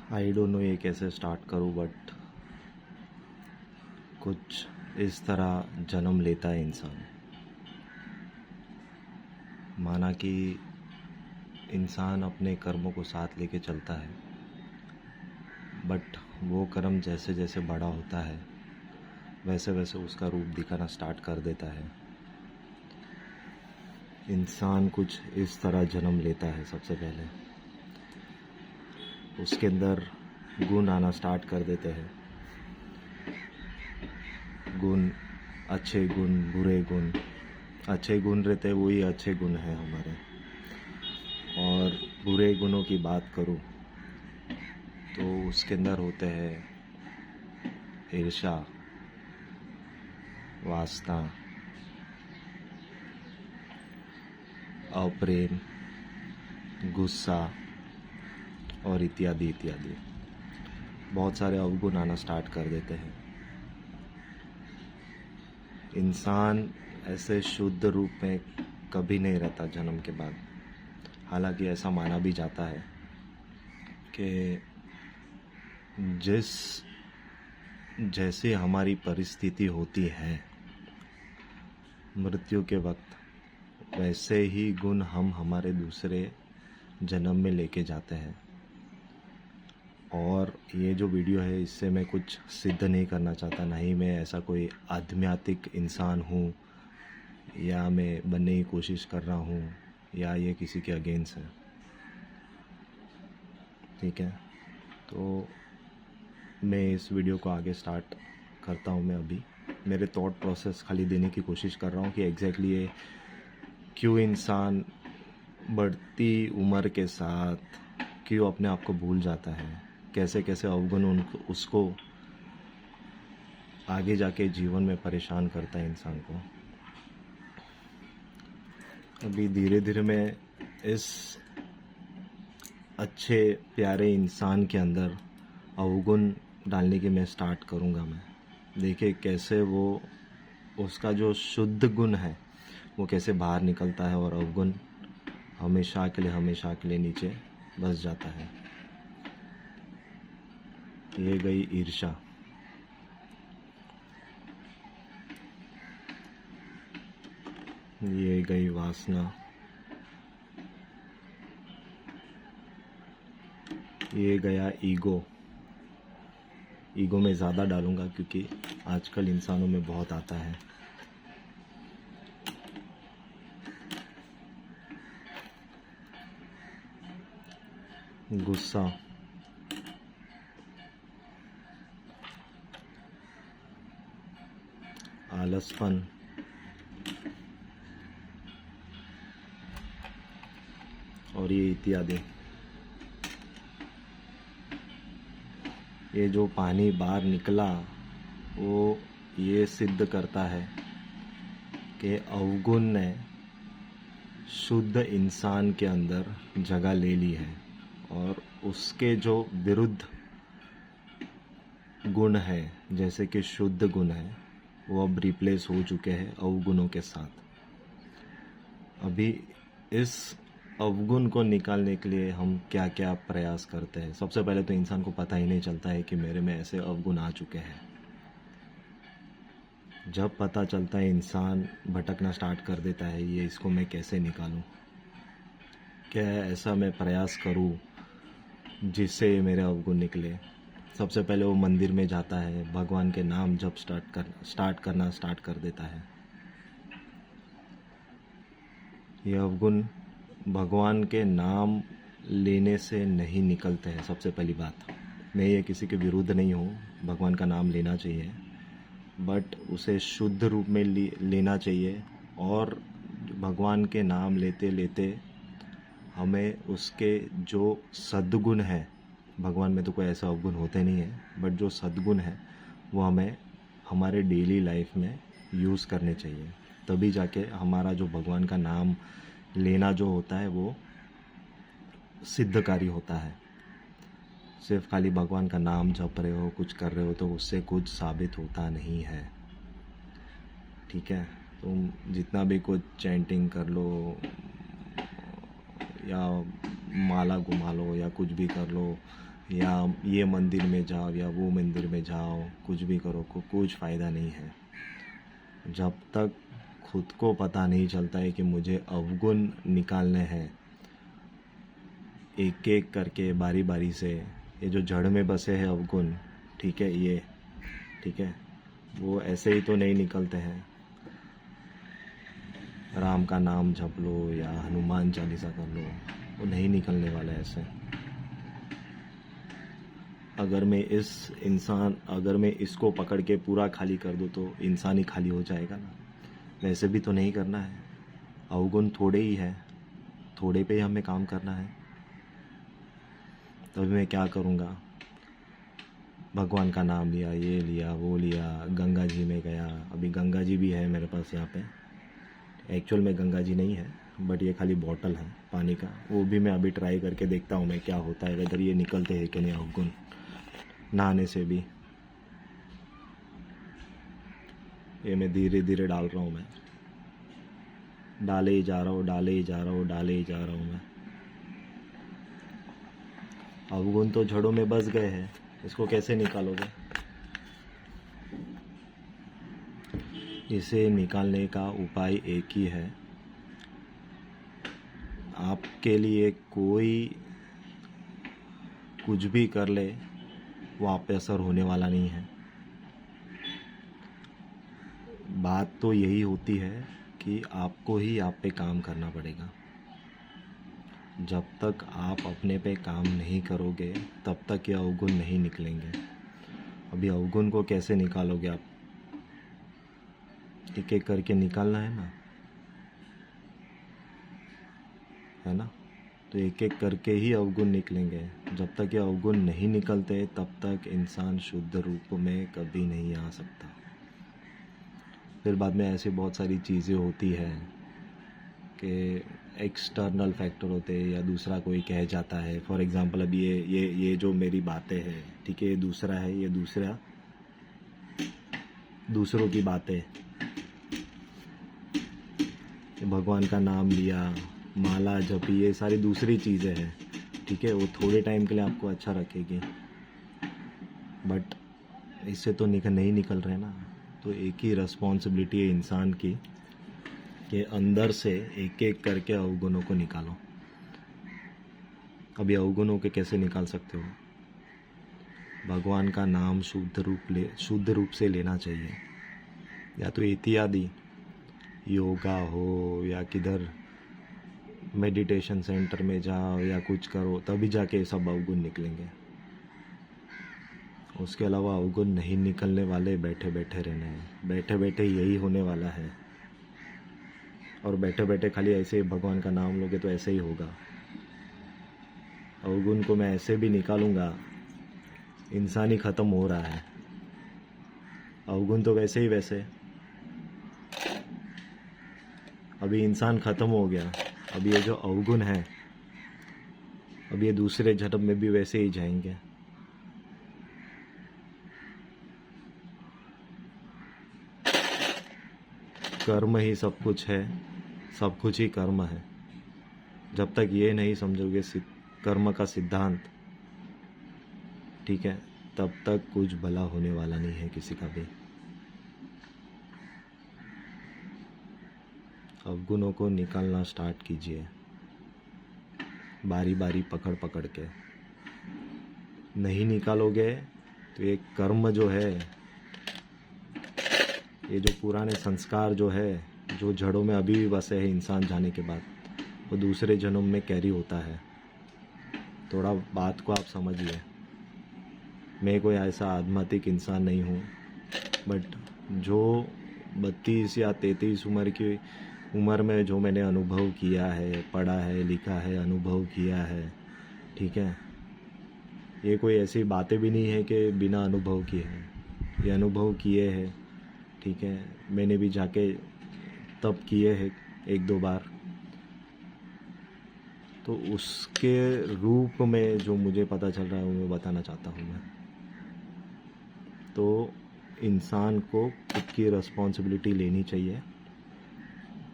I don't know ये कैसे start करूँ, बट कुछ इस तरह जन्म लेता है इंसान। माना कि इंसान अपने कर्मों को साथ लेके चलता है, बट वो कर्म जैसे जैसे बड़ा होता है वैसे वैसे उसका रूप दिखाना स्टार्ट कर देता है। इंसान कुछ इस तरह जन्म लेता है। सबसे पहले उसके अंदर गुण आना स्टार्ट कर देते हैं। गुण, अच्छे गुण, बुरे गुण। अच्छे गुण रहते हैं, वही अच्छे गुण हैं हमारे। और बुरे गुणों की बात करूं तो उसके अंदर होते हैं ईर्ष्या, वासना, अप्रेम, गुस्सा और इत्यादि इत्यादि। बहुत सारे अवगुण आना स्टार्ट कर देते हैं। इंसान ऐसे शुद्ध रूप में कभी नहीं रहता जन्म के बाद। हालांकि ऐसा माना भी जाता है कि जैसे हमारी परिस्थिति होती है मृत्यु के वक्त, वैसे ही गुण हम हमारे दूसरे जन्म में लेके जाते हैं। और ये जो वीडियो है इससे मैं कुछ सिद्ध नहीं करना चाहता, ना ही मैं ऐसा कोई आध्यात्मिक इंसान हूँ या मैं बनने की कोशिश कर रहा हूँ या ये किसी के अगेंस्ट है। ठीक है, तो मैं इस वीडियो को आगे स्टार्ट करता हूँ। मैं अभी मेरे थॉट प्रोसेस खाली देने की कोशिश कर रहा हूँ कि एग्जैक्टली ये क्यों इंसान बढ़ती उम्र के साथ क्यों अपने आप को भूल जाता है, कैसे कैसे अवगुण उसको आगे जाके जीवन में परेशान करता है इंसान को। अभी धीरे धीरे मैं इस अच्छे प्यारे इंसान के अंदर अवगुण डालने की मैं स्टार्ट करूँगा। मैं देखिए कैसे वो उसका जो शुद्ध गुण है वो कैसे बाहर निकलता है और अवगुण हमेशा के लिए नीचे बस जाता है। ये गई ईर्ष्या, ये गई वासना, ये गया ईगो। ईगो में ज़्यादा डालूंगा क्योंकि आजकल इंसानों में बहुत आता है। गुस्सा, आलसपन, और ये इत्यादि। ये जो पानी बाहर निकला वो ये सिद्ध करता है कि अवगुण ने शुद्ध इंसान के अंदर जगह ले ली है और उसके जो विरुद्ध गुण है जैसे कि शुद्ध गुण है वो अब रिप्लेस हो चुके हैं अवगुणों के साथ। अभी इस अवगुण को निकालने के लिए हम क्या क्या प्रयास करते हैं। सबसे पहले तो इंसान को पता ही नहीं चलता है कि मेरे में ऐसे अवगुण आ चुके हैं। जब पता चलता है इंसान भटकना स्टार्ट कर देता है, ये इसको मैं कैसे निकालूं, क्या ऐसा मैं प्रयास करूं जिससे मेरे अवगुण निकले। सबसे पहले वो मंदिर में जाता है, भगवान के नाम जब स्टार्ट कर देता है। ये अवगुण भगवान के नाम लेने से नहीं निकलते हैं। सबसे पहली बात, मैं ये किसी के विरुद्ध नहीं हूँ, भगवान का नाम लेना चाहिए, बट उसे शुद्ध रूप में लेना चाहिए। और भगवान के नाम लेते लेते हमें उसके जो सद्गुण है, भगवान में तो कोई ऐसा अवगुण होते नहीं है, बट जो सद्गुण है वो हमें हमारे डेली लाइफ में यूज़ करने चाहिए। तभी जाके हमारा जो भगवान का नाम लेना जो होता है वो सिद्धकारी होता है। सिर्फ खाली भगवान का नाम जप रहे हो, कुछ कर रहे हो, तो उससे कुछ साबित होता नहीं है। ठीक है, तुम जितना भी कुछ चैंटिंग कर लो या माला घुमा लो या कुछ भी कर लो, या ये मंदिर में जाओ या वो मंदिर में जाओ, कुछ भी करो को कुछ फ़ायदा नहीं है। जब तक खुद को पता नहीं चलता है कि मुझे अवगुण निकालने हैं, एक एक करके बारी बारी से, ये जो जड़ में बसे हैं अवगुण, ठीक है, ये ठीक है, वो ऐसे ही तो नहीं निकलते हैं। राम का नाम जप लो या हनुमान चालीसा कर लो, वो नहीं निकलने वाला है ऐसे। अगर मैं इसको पकड़ के पूरा खाली कर दूँ तो इंसान ही खाली हो जाएगा ना। वैसे भी तो नहीं करना है, अवगुण थोड़े ही है, थोड़े पे ही हमें काम करना है। तभी मैं क्या करूँगा, भगवान का नाम लिया, ये लिया, वो लिया, गंगा जी में गया। अभी गंगा जी भी है मेरे पास यहाँ पे, एक्चुअल में गंगा जी नहीं है, बट ये खाली बॉटल है पानी का। वो भी मैं अभी ट्राई करके देखता हूँ मैं क्या होता है, वेदर ये निकलते हैं कि नहीं अवगुण नहाने से भी। ये मैं धीरे धीरे डाल रहा हूँ, मैं डाले ही जा रहा हूँ, डाले ही जा रहा हूँ, डाले ही जा रहा हूँ मैं। अवगुण तो जड़ों में बस गए हैं, इसको कैसे निकालोगे? इसे निकालने का उपाय एक ही है। आपके लिए कोई कुछ भी कर ले, वो आप पे असर होने वाला नहीं है। बात तो यही होती है कि आपको ही आप पे काम करना पड़ेगा। जब तक आप अपने पे काम नहीं करोगे तब तक ये अवगुण नहीं निकलेंगे। अभी अवगुण को कैसे निकालोगे आप? एक एक करके निकालना है ना, है ना? तो एक एक करके ही अवगुण निकलेंगे। जब तक ये अवगुण नहीं निकलते तब तक इंसान शुद्ध रूप में कभी नहीं आ सकता। फिर बाद में ऐसी बहुत सारी चीज़ें होती है कि एक्सटर्नल फैक्टर होते हैं या दूसरा कोई कह जाता है। फॉर एग्ज़ाम्पल अभी ये जो मेरी बातें हैं, ठीक है, ये दूसरा है, ये दूसरों की बातें, भगवान का नाम लिया, माला जपी, ये सारी दूसरी चीज़ें हैं, ठीक है, वो थोड़े टाइम के लिए आपको अच्छा रखेगी, बट इससे तो नहीं निकल रहे ना। तो एक ही रिस्पॉन्सिबिलिटी है इंसान की कि अंदर से एक एक करके अवगुणों को निकालो। अभी अवगुणों के कैसे निकाल सकते हो? भगवान का नाम शुद्ध रूप से लेना चाहिए, या तो इत्यादि योगा हो या किधर मेडिटेशन सेंटर में जाओ या कुछ करो, तभी जाके सब अवगुण निकलेंगे। उसके अलावा अवगुण नहीं निकलने वाले बैठे बैठे रहना है। बैठे बैठे यही होने वाला है, और बैठे बैठे खाली ऐसे ही भगवान का नाम लोगे तो ऐसे ही होगा। अवगुण को मैं ऐसे भी निकालूंगा, इंसान ही ख़त्म हो रहा है। अवगुण तो वैसे ही वैसे, अभी इंसान ख़त्म हो गया, अभी ये जो अवगुण है, अब ये दूसरे जन्म में भी वैसे ही जाएंगे। कर्म ही सब कुछ है, सब कुछ ही कर्म है। जब तक ये नहीं समझोगे कर्म का सिद्धांत, ठीक है, तब तक कुछ भला होने वाला नहीं है किसी का भी। अवगुणों को निकालना स्टार्ट कीजिए, बारी बारी पकड़ पकड़ के। नहीं निकालोगे तो ये कर्म जो है, ये जो पुराने संस्कार जो है, जो जड़ों में अभी भी बसे हैं इंसान जाने के बाद, वो दूसरे जन्म में कैरी होता है। थोड़ा बात को आप समझिए। मैं कोई ऐसा आध्यात्मिक इंसान नहीं हूँ, बट जो 32 या 33 उम्र में जो मैंने अनुभव किया है, पढ़ा है, लिखा है, अनुभव किया है, ठीक है, ये कोई ऐसी बातें भी नहीं है कि बिना अनुभव किए हैं, ये अनुभव किए हैं, ठीक है। मैंने भी जाके तप किए हैं 1-2 बार, तो उसके रूप में जो मुझे पता चल रहा है वो मैं बताना चाहता हूँ मैं। तो इंसान को खुद की रिस्पॉन्सिबिलिटी लेनी चाहिए,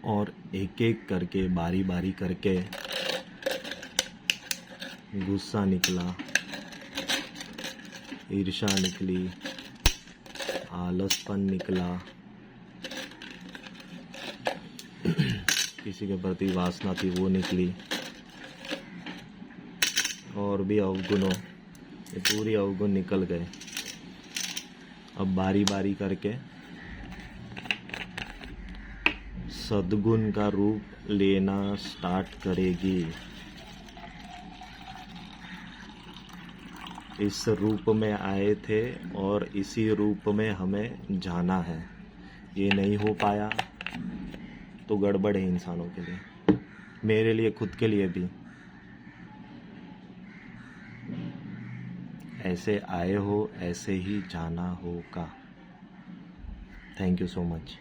और एक एक करके बारी बारी करके गुस्सा निकला, ईर्ष्या निकली, आलसपन निकला, किसी के प्रति वासना थी वो निकली, और भी अवगुणों, ये पूरी अवगुण निकल गए। अब बारी बारी करके सद्गुण का रूप लेना स्टार्ट करेगी। इस रूप में आए थे और इसी रूप में हमें जाना है। ये नहीं हो पाया तो गड़बड़ है इंसानों के लिए, मेरे लिए, खुद के लिए भी। ऐसे आए हो ऐसे ही जाना होगा। Thank you so much.